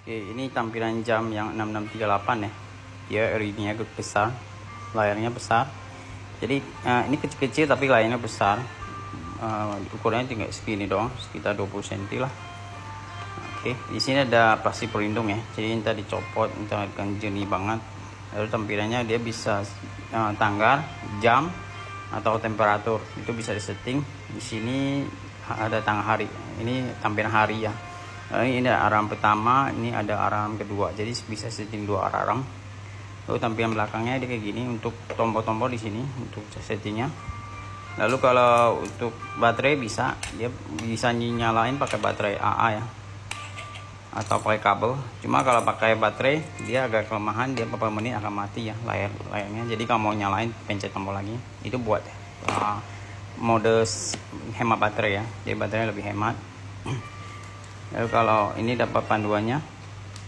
Oke, ini tampilan jam yang 6638 ya. Dia LED-nya besar, layarnya besar. Jadi ini kecil-kecil tapi layarnya besar. Ukurannya tinggal segini doang, sekitar 20 cm lah. Oke, di sini ada plastik pelindung ya. Jadi entah dicopot, entah akan jernih banget. Lalu tampilannya dia bisa tanggal, jam, atau temperatur. Itu bisa disetting. Di sini ada tanggal hari. Ini tampilan hari ya. Ini ada alarm pertama, ini ada alarm kedua. Jadi bisa setting 2 alarm. Lalu tampilan belakangnya dia kayak gini untuk tombol-tombol di sini untuk settingnya. Lalu kalau untuk baterai dia bisa nyalain pakai baterai AA ya, atau pakai kabel. Cuma kalau pakai baterai dia agak kelemahan, dia beberapa menit akan mati ya layarnya. Jadi kalau mau nyalain pencet tombol lagi. Itu buat mode hemat baterai ya. Jadi baterai lebih hemat. Lalu kalau ini dapat panduannya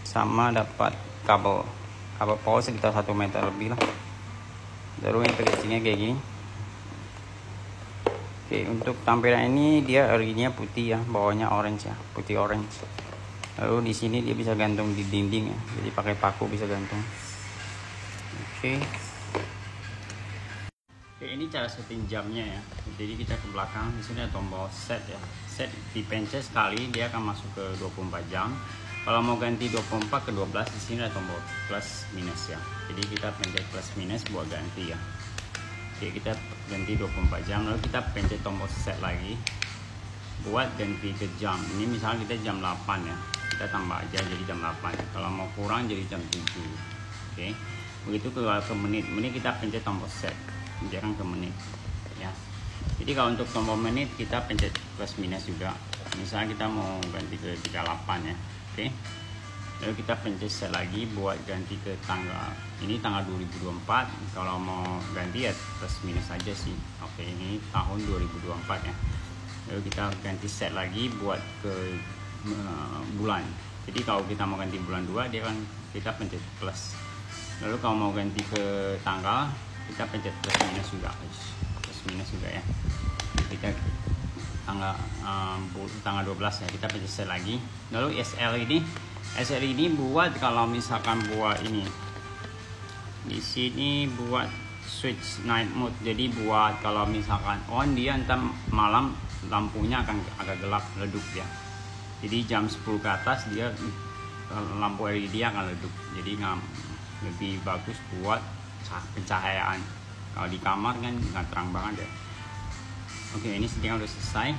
sama dapat kabel power sekitar 1 meter lebih lah. Lalu yang kecilnya kayak gini. Oke, untuk tampilan ini dia LED-nya putih ya, bawahnya orange ya, putih orange. Lalu di sini dia bisa gantung di dinding ya, jadi pakai paku bisa gantung. Oke, ini cara setting jamnya ya. Jadi kita ke belakang, di sini ada tombol set ya. Set dipencet sekali dia akan masuk ke 24 jam. Kalau mau ganti 24 ke 12 di sini ada tombol plus minus ya. Jadi kita pencet plus minus buat ganti ya. Oke, kita ganti 24 jam, lalu kita pencet tombol set lagi buat ganti ke jam. Ini misalnya kita jam 8 ya, kita tambah aja jadi jam 8. Kalau mau kurang jadi jam 7. Oke, begitu ke menit kita pencet tombol set, dia akan ke menit ya. Jadi kalau untuk tombol menit kita pencet plus minus juga. Misalnya kita mau ganti ke 38 ya. Oke, lalu kita pencet set lagi buat ganti ke tanggal. Ini tanggal 2024. Kalau mau ganti ya plus minus aja sih. Oke, ini tahun 2024 ya. Lalu kita ganti set lagi buat ke bulan. Jadi kalau kita mau ganti bulan 2 dia kan kita pencet plus. Lalu kalau mau ganti ke tanggal kita pencet plus minus juga. Plus minus juga ya. Kita tanggal 12 ya, kita pencet set lagi. Lalu SL ini buat kalau misalkan buat ini di sini buat switch night mode. Jadi buat kalau misalkan on dia entar malam lampunya akan agak gelap redup ya. Jadi jam 10 ke atas dia lampu LED akan redup. Jadi lebih bagus buat pencahayaan. Kalau di kamar kan nggak terang banget ya. Oke, ini settingan udah selesai.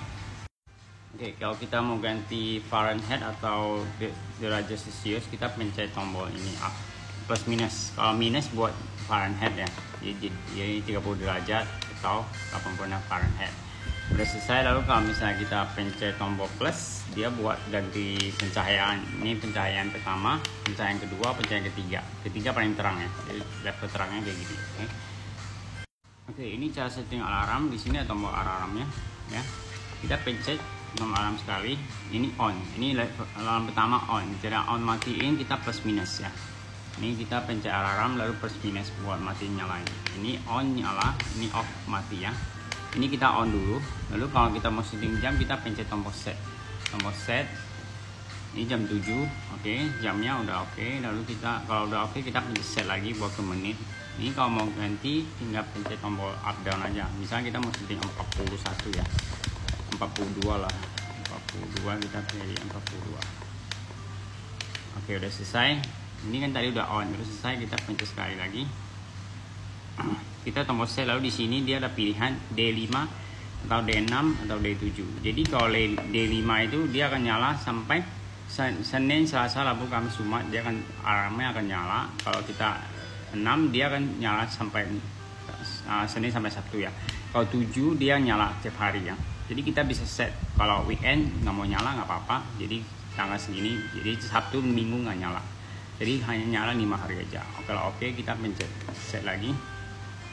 Oke, kalau kita mau ganti Fahrenheit atau derajat Celcius kita pencet tombol ini plus minus. Kalau minus buat Fahrenheit ya, jadi 30 derajat atau 80 Fahrenheit. Udah selesai. Lalu kalau misalnya kita pencet tombol plus, dia buat ganti pencahayaan. Ini pencahayaan pertama, pencahayaan kedua, pencahayaan ketiga paling terang ya. Jadi level terangnya kayak gini. Oke, ini cara setting alarm. Di sini ada tombol alarmnya ya. Kita pencet tombol alarm sekali. Ini on. Ini alarm pertama on. Jadi on matiin kita plus minus ya. Ini kita pencet alarm lalu plus minus buat matiin nyalain. Ini on nyala, ini off mati ya. Ini kita on dulu. Lalu kalau kita mau setting jam kita pencet tombol set. Tombol set. Ini jam 7. Oke, jamnya udah oke. Lalu kita kalau udah oke kita pencet set lagi buat ke menit. Ini kalau mau ganti tinggal pencet tombol up down aja. Misalnya kita mau setting 41 ya, 42 lah, 42 kita pilih 42. Oke, udah selesai. Ini kan tadi udah on, udah selesai. Kita pencet sekali lagi. Kita tombol set. Lalu di sini dia ada pilihan D5 atau D6 atau D7. Jadi kalau D5 itu dia akan nyala sampai Senin, Selasa, Rabu, Kamis, Jumat. Dia akan alarmnya akan nyala. Kalau kita 6 dia akan nyala sampai Senin sampai Sabtu ya. Kalau 7 dia nyala tiap hari ya. Jadi kita bisa set kalau weekend nggak mau nyala nggak apa-apa. Jadi tanggal segini, jadi Sabtu Minggu nggak nyala. Jadi hanya nyala 5 hari aja. Kalau oke kita pencet set lagi.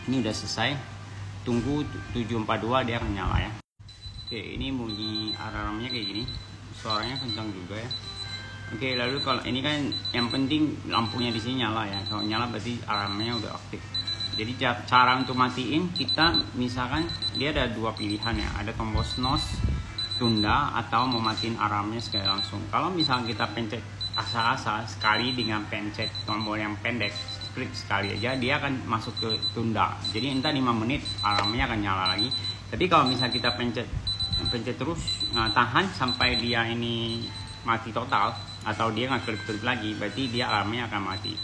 Ini udah selesai. Tunggu 742 dia akan nyala ya. Oke, ini bunyi alarmnya kayak gini. Suaranya kencang juga ya. Oke, lalu kalau ini kan yang penting lampunya di sini nyala ya. Kalau nyala berarti alarmnya udah aktif. Jadi cara untuk matiin kita misalkan dia ada 2 pilihan ya. Ada tombol snooze tunda atau mau matiin alarmnya sekali langsung. Kalau misalnya kita pencet asa-asa sekali dengan pencet tombol yang pendek, klik sekali aja dia akan masuk ke tunda. Jadi entah 5 menit alarmnya akan nyala lagi. Tapi kalau misalnya kita pencet terus, tahan sampai dia ini mati total atau dia nggak klik lagi, berarti dia alarmnya akan mati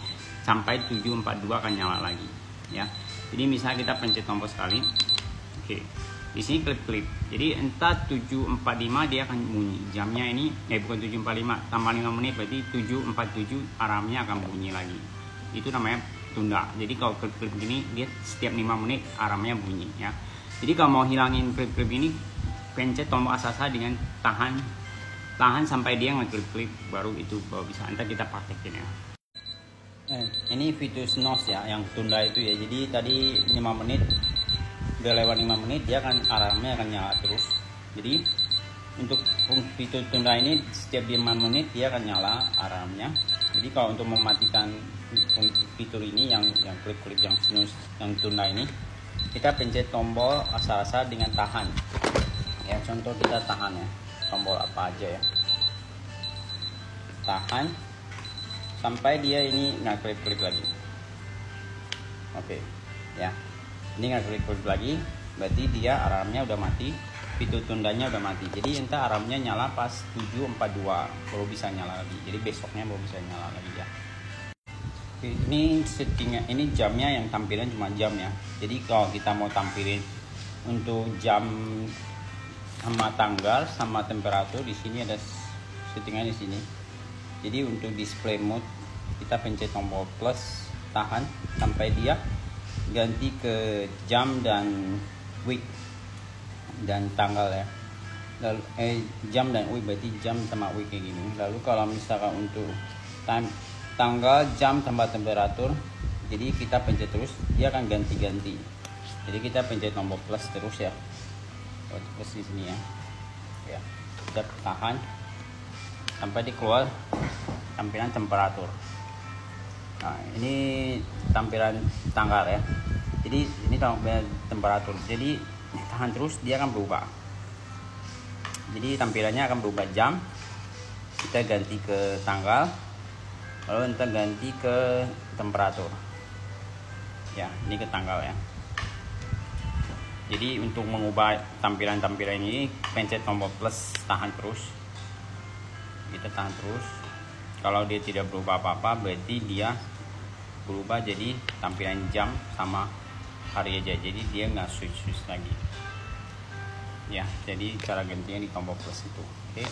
sampai 742 akan nyala lagi ya. Jadi misalnya kita pencet tombol sekali, oke, di sini klip, jadi entah 745 dia akan bunyi jamnya ini, bukan 745, tambah 5 menit berarti 747 alarmnya akan bunyi lagi. Itu namanya tunda. Jadi kalau klip gini dia setiap 5 menit alarmnya bunyi ya. Jadi kalau mau hilangin klip ini, pencet tombol asa-asa dengan tahan sampai dia ngeklik baru bisa. Nanti kita praktekin ya. Ini fitur snooze ya, yang tunda itu ya. Jadi tadi 5 menit, udah lewat 5 menit dia akan alarmnya akan nyala terus. Jadi untuk fitur tunda ini setiap 5 menit dia akan nyala alarmnya. Jadi kalau untuk mematikan fitur ini yang klip yang snooze, yang tunda ini, kita pencet tombol asa-asa dengan tahan ya. Contoh kita tahan ya, tombol apa aja ya, tahan sampai dia ini nggak klip lagi. Oke ya, ini nggak klip lagi berarti dia alarmnya udah mati, fitur tundanya udah mati. Jadi entah alarmnya nyala pas 742 baru bisa nyala lagi, jadi besoknya baru bisa nyala lagi ya. Ini settingnya, ini jamnya yang tampilan cuma jam ya. Jadi kalau kita mau tampilin untuk jam sama tanggal sama temperatur, di sini ada settingan di sini. Jadi untuk display mode kita pencet tombol plus, tahan sampai dia ganti ke jam dan week dan tanggal ya. Lalu jam dan week berarti jam sama week kayak gini. Lalu kalau misalkan untuk tanggal, jam tambah temperatur, jadi kita pencet terus dia akan ganti-ganti. Jadi kita pencet tombol plus terus ya, plus di sini ya. Ya, kita tahan sampai dikeluar tampilan temperatur. Nah, ini tampilan tanggal ya. Jadi ini tampilan temperatur. Jadi tahan terus dia akan berubah. Jadi tampilannya akan berubah jam. Kita ganti ke tanggal. Lalu kita ganti ke temperatur. Ya, ini ke tanggal ya. Jadi untuk mengubah tampilan-tampilan ini pencet tombol plus, tahan terus. Kita tahan terus. Kalau dia tidak berubah apa-apa berarti dia berubah jadi tampilan jam sama hari aja. Jadi dia nggak switch lagi. Ya, jadi cara gantinya di tombol plus itu. Oke.